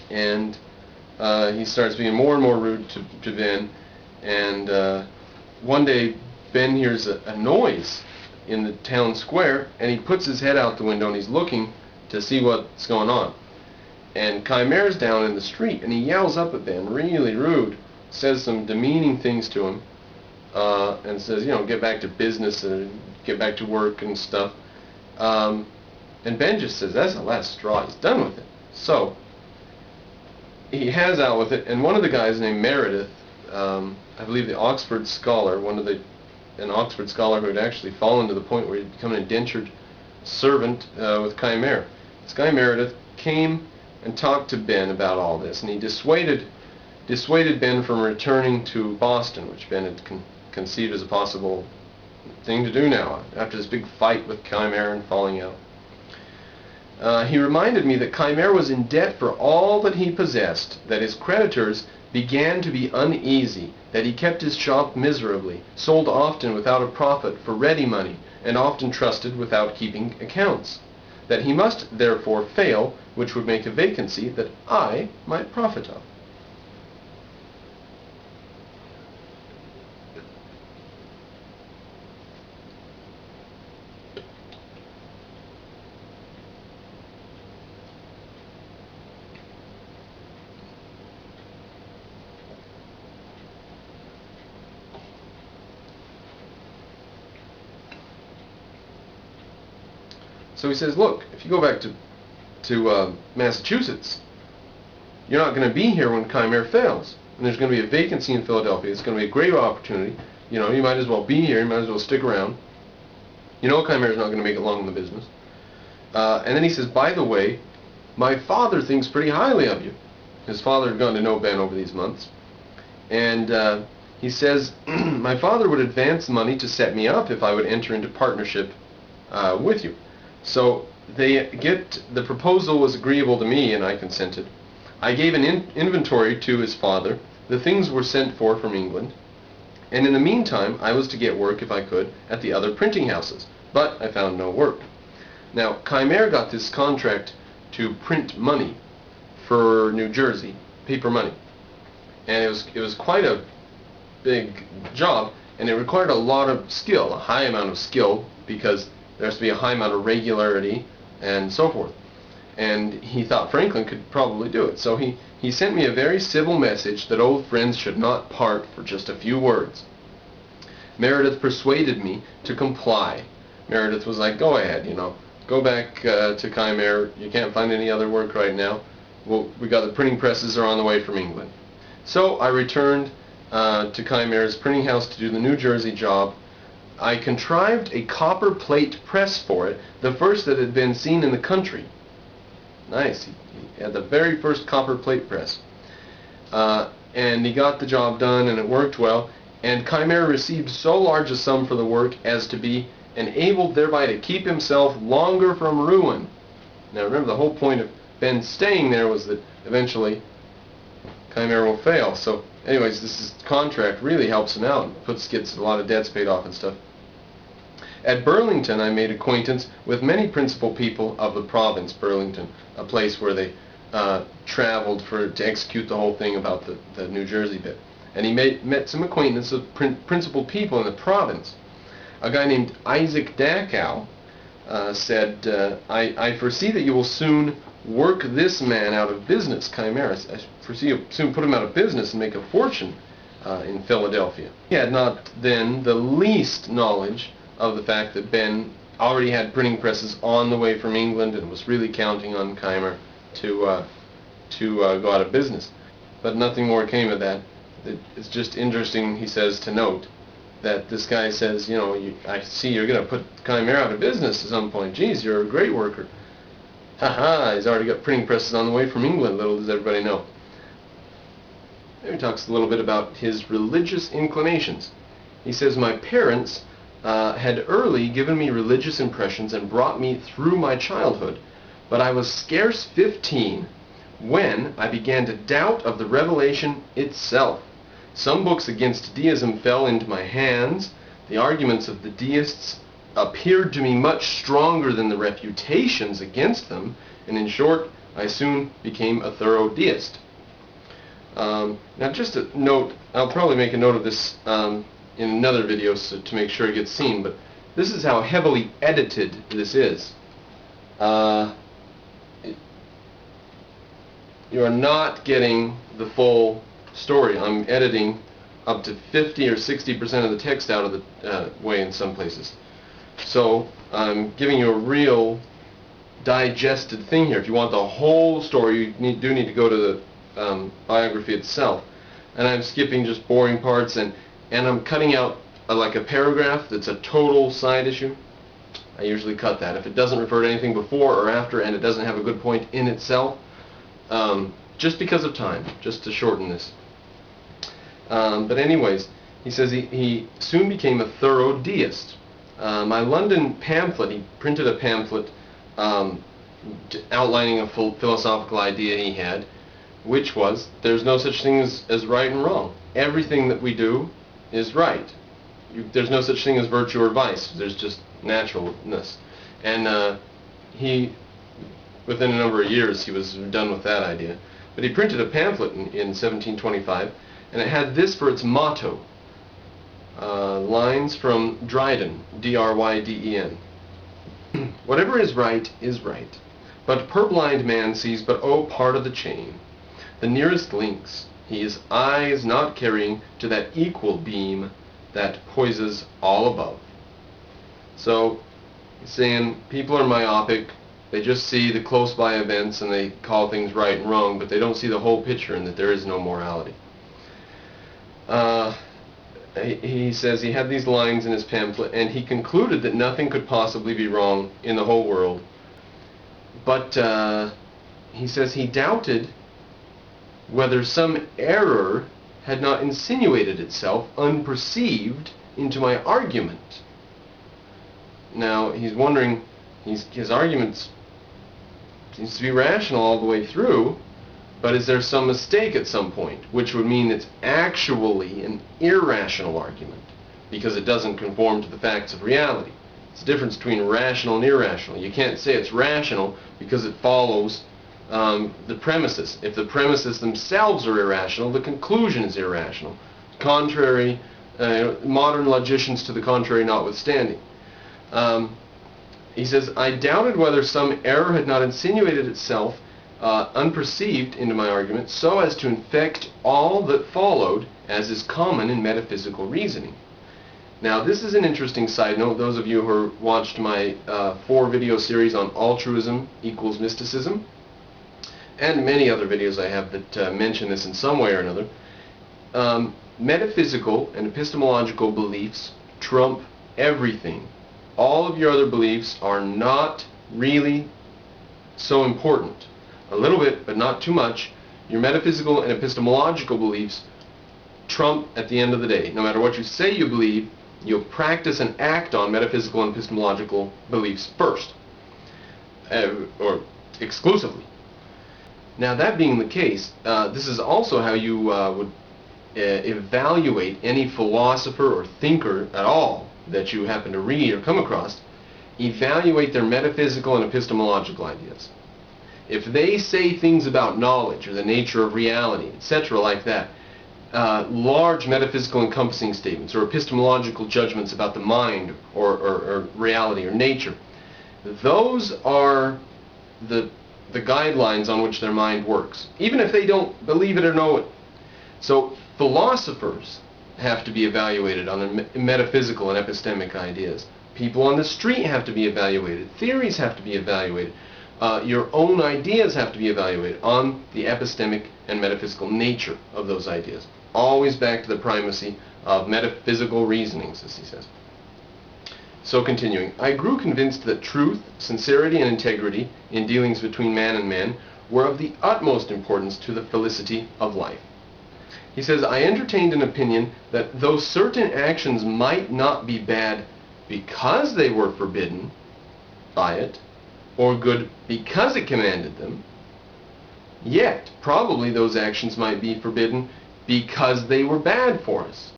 and he starts being more and more rude to Ben, and one day Ben hears a noise in the town square, and he puts his head out the window and he's looking to see what's going on. And Chimera's down in the street, and he yells up at Ben, really rude, says some demeaning things to him, and says, you know, get back to business and get back to work and stuff. And Ben just says, that's the last straw, he's done with it. So he has out with it, and one of the guys named Meredith, I believe the Oxford scholar, an Oxford scholar who had actually fallen to the point where he'd become an indentured servant with Chimera. This guy Meredith came and talked to Ben about all this, and he dissuaded Ben from returning to Boston, which Ben had conceived as a possible thing to do now, after this big fight with Chimera and falling out. He reminded me that Chimera was in debt for all that he possessed, that his creditors began to be uneasy, that he kept his shop miserably, sold often without a profit for ready money, and often trusted without keeping accounts, that he must therefore fail, which would make a vacancy that I might profit of. So he says, look, if you go back to Massachusetts, you're not going to be here when Chimera fails. And there's going to be a vacancy in Philadelphia. It's going to be a great opportunity. You know, you might as well be here. You might as well stick around. You know Chimera's not going to make it long in the business. And then he says, by the way, my father thinks pretty highly of you. His father had gone to know Ben over these months. And he says, my father would advance money to set me up if I would enter into partnership with you. So the proposal was agreeable to me, and I consented. I gave an inventory to his father. The things were sent for from England. And in the meantime, I was to get work, if I could, at the other printing houses. But I found no work. Now, Chimera got this contract to print money for New Jersey, paper money. And it was quite a big job, and it required a lot of skill, a high amount of skill, because there has to be a high amount of regularity and so forth. And he thought Franklin could probably do it. So he sent me a very civil message that old friends should not part for just a few words. Meredith persuaded me to comply. Meredith was like, go ahead, you know, go back to Chimera. You can't find any other work right now. Well, we got the printing presses are on the way from England. So I returned to Chimera's printing house to do the New Jersey job. I contrived a copper plate press for it, the first that had been seen in the country. Nice. He had the very first copper plate press. And he got the job done, and it worked well. And Chimera received so large a sum for the work as to be enabled thereby to keep himself longer from ruin. Now remember, the whole point of Ben staying there was that eventually Chimera will fail. So anyways, this contract really helps him out, gets a lot of debts paid off and stuff. At Burlington, I made acquaintance with many principal people of the province, Burlington, a place where they traveled to execute the whole thing about the New Jersey bit. And he met some acquaintance with principal people in the province. A guy named Isaac Dachau said, I foresee that you will soon work this man out of business, Chimera. I foresee you'll soon put him out of business and make a fortune in Philadelphia. He had not then the least knowledge of the fact that Ben already had printing presses on the way from England and was really counting on Chimera to go out of business. But nothing more came of that. It's just interesting, he says, to note that this guy says, you know, I see you're going to put Chimera out of business at some point. Geez, you're a great worker. Ha, he's already got printing presses on the way from England, little does everybody know. Then he talks a little bit about his religious inclinations. He says, my parents had early given me religious impressions and brought me through my childhood, but I was scarce 15 when I began to doubt of the revelation itself. Some books against deism fell into my hands. The arguments of the deists appeared to me much stronger than the refutations against them, and in short, I soon became a thorough deist. Now just a note, I'll probably make a note of this in another video to make sure it gets seen, but this is how heavily edited this is. You are not getting the full story. I'm editing up to 50 or 60% of the text out of the way in some places. So I'm giving you a real digested thing here. If you want the whole story, you do need to go to the biography itself. And I'm skipping just boring parts, and I'm cutting out like a paragraph that's a total side issue. I usually cut that. If it doesn't refer to anything before or after and it doesn't have a good point in itself, just because of time, just to shorten this. But anyways, he says he soon became a thorough deist. My London pamphlet, he printed a pamphlet outlining a philosophical idea he had, which was there's no such thing as right and wrong. Everything that we do is right. There's no such thing as virtue or vice. There's just naturalness. And within a number of years, he was done with that idea. But he printed a pamphlet in 1725, and it had this for its motto. Lines from Dryden, D-R-Y-D-E-N. Whatever is right, but purblind man sees but part of the chain. The nearest links he his eyes not carrying to that equal beam that poises all above. So, he's saying people are myopic. They just see the close-by events and they call things right and wrong, but they don't see the whole picture and that there is no morality. He says he had these lines in his pamphlet, and he concluded that nothing could possibly be wrong in the whole world. But he says he doubted whether some error had not insinuated itself unperceived into my argument. Now, he's wondering, his argument seems to be rational all the way through, but is there some mistake at some point, which would mean it's actually an irrational argument, because it doesn't conform to the facts of reality. It's the difference between rational and irrational. You can't say it's rational because it follows the premises. If the premises themselves are irrational, the conclusion is irrational. Contrary, modern logicians to the contrary notwithstanding. He says, I doubted whether some error had not insinuated itself unperceived into my argument, so as to infect all that followed, as is common in metaphysical reasoning. Now, this is an interesting side note. Those of you who watched my 4-video series on altruism equals mysticism, and many other videos I have that mention this in some way or another, metaphysical and epistemological beliefs trump everything. All of your other beliefs are not really so important. A little bit, but not too much. Your metaphysical and epistemological beliefs trump at the end of the day. No matter what you say you believe, you'll practice and act on metaphysical and epistemological beliefs first, or exclusively. Now, that being the case, this is also how you would evaluate any philosopher or thinker at all that you happen to read or come across. Evaluate their metaphysical and epistemological ideas. If they say things about knowledge or the nature of reality, etc., like that, large metaphysical encompassing statements or epistemological judgments about the mind or reality or nature, those are the guidelines on which their mind works, even if they don't believe it or know it. So philosophers have to be evaluated on their metaphysical and epistemic ideas. People on the street have to be evaluated. Theories have to be evaluated. Your own ideas have to be evaluated on the epistemic and metaphysical nature of those ideas. Always back to the primacy of metaphysical reasonings, as he says. So continuing, I grew convinced that truth, sincerity, and integrity in dealings between man and man were of the utmost importance to the felicity of life. He says, I entertained an opinion that though certain actions might not be bad because they were forbidden by it, or good because it commanded them, yet probably those actions might be forbidden because they were bad for us.